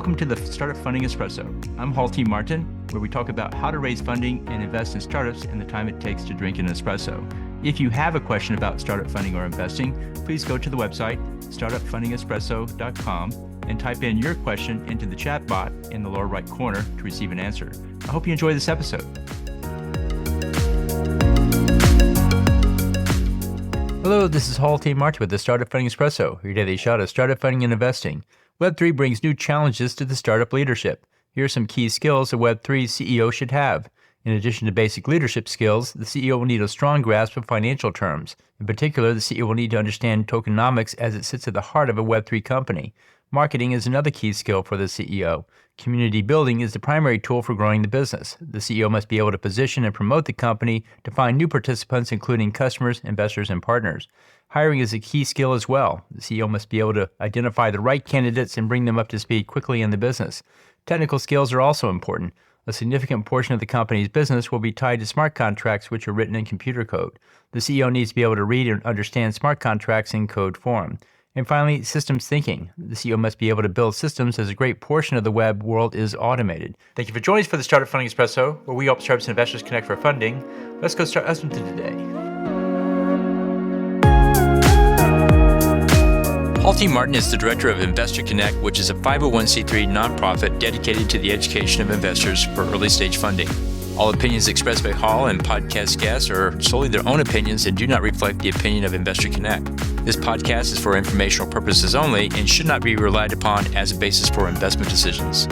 Welcome to the Startup Funding Espresso. I'm Halti Martin, where we talk about how to raise funding and invest in startups and the time it takes to drink an espresso. If you have a question about startup funding or investing, please go to the website, startupfundingespresso.com, and type in your question into the chat bot in the lower right corner to receive an answer. I hope you enjoy this episode. Hello, this is Halti Martin with the Startup Funding Espresso, your daily shot of startup funding and investing. Web3 brings new challenges to the startup leadership. Here are some key skills a Web3 CEO should have. In addition to basic leadership skills, the CEO will need a strong grasp of financial terms. In particular, the CEO will need to understand tokenomics as it sits at the heart of a Web3 company. Marketing is another key skill for the CEO. Community building is the primary tool for growing the business. The CEO must be able to position and promote the company to find new participants, including customers, investors, and partners. Hiring is a key skill as well. The CEO must be able to identify the right candidates and bring them up to speed quickly in the business. Technical skills are also important. A significant portion of the company's business will be tied to smart contracts, which are written in computer code. The CEO needs to be able to read and understand smart contracts in code form. And finally, systems thinking. The CEO must be able to build systems as a great portion of the web world is automated. Thank you for joining us for the Startup Funding Espresso, where we help startups and investors connect for funding. Let's go start listening to today. Halti Martin is the director of Investor Connect, which is a 501c3 nonprofit dedicated to the education of investors for early-stage funding. All opinions expressed by Hall and podcast guests are solely their own opinions and do not reflect the opinion of Investor Connect. This podcast is for informational purposes only and should not be relied upon as a basis for investment decisions.